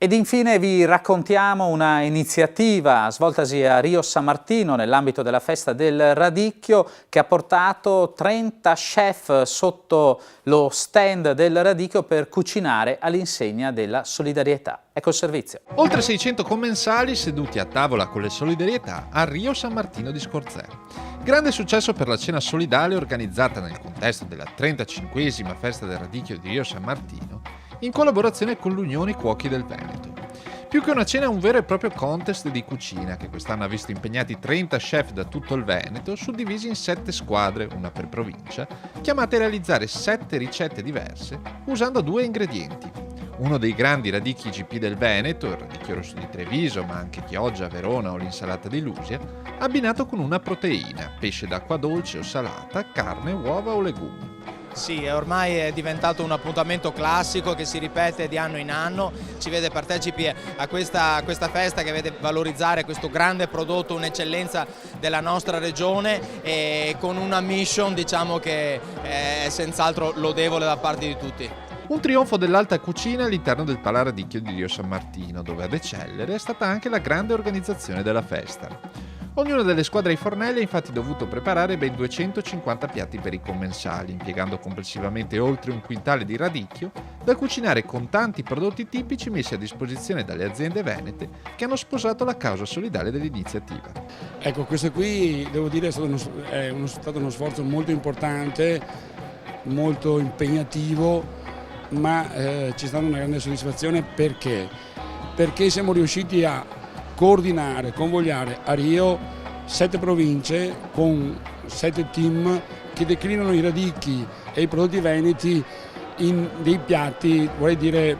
Ed infine vi raccontiamo una iniziativa svoltasi a Rio San Martino nell'ambito della festa del radicchio che ha portato 30 chef sotto lo stand del radicchio per cucinare all'insegna della solidarietà. Ecco il servizio. Oltre 600 commensali seduti a tavola con le solidarietà a Rio San Martino di Scorzè. Grande successo per la cena solidale organizzata nel contesto della 35esima festa del radicchio di Rio San Martino in collaborazione con l'Unione Cuochi del Veneto. Più che una cena è un vero e proprio contest di cucina che quest'anno ha visto impegnati 30 chef da tutto il Veneto, suddivisi in 7 squadre, una per provincia, chiamate a realizzare 7 ricette diverse usando 2 ingredienti. Uno dei grandi radicchi IGP del Veneto, il radicchio rosso di Treviso, ma anche Chioggia, Verona o l'insalata di Lusia, abbinato con una proteina, pesce d'acqua dolce o salata, carne, uova o legumi. Sì, ormai è diventato un appuntamento classico che si ripete di anno in anno, ci vede partecipi a questa festa che vede valorizzare questo grande prodotto, un'eccellenza della nostra regione e con una mission diciamo che è senz'altro lodevole da parte di tutti. Un trionfo dell'alta cucina all'interno del Palaradicchio di Rio San Martino, dove ad eccellere è stata anche la grande organizzazione della festa. Ognuna delle squadre ai fornelli ha infatti dovuto preparare ben 250 piatti per i commensali, impiegando complessivamente oltre un quintale di radicchio, da cucinare con tanti prodotti tipici messi a disposizione dalle aziende venete che hanno sposato la causa solidale dell'iniziativa. Ecco, questo qui devo dire è stato uno sforzo molto importante, molto impegnativo, ma c'è stata una grande soddisfazione perché siamo riusciti a coordinare, convogliare a Rio 7 province con 7 team che declinano i radicchi e i prodotti veneti in dei piatti, vorrei dire,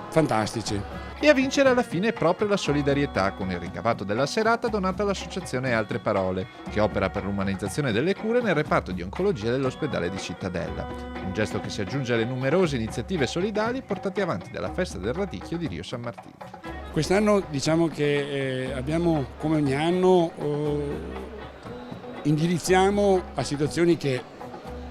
fantastici. E a vincere alla fine è proprio la solidarietà, con il ricavato della serata donata all'associazione Altre Parole, che opera per l'umanizzazione delle cure nel reparto di oncologia dell'ospedale di Cittadella. Un gesto che si aggiunge alle numerose iniziative solidali portate avanti dalla festa del radicchio di Rio San Martino. Quest'anno diciamo che abbiamo, come ogni anno, indirizziamo a situazioni che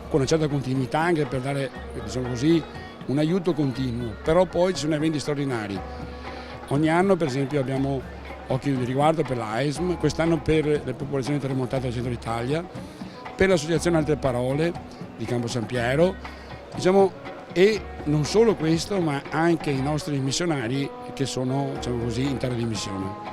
con una certa continuità, anche per dare, diciamo così, un aiuto continuo, però poi ci sono eventi straordinari. Ogni anno per esempio abbiamo occhi di riguardo per l'AESM, quest'anno per le popolazioni terremotate del centro Italia, per l'associazione Altre Parole di Campo San Piero, diciamo, e non solo questo ma anche i nostri missionari che sono, diciamo così, in terra di missione.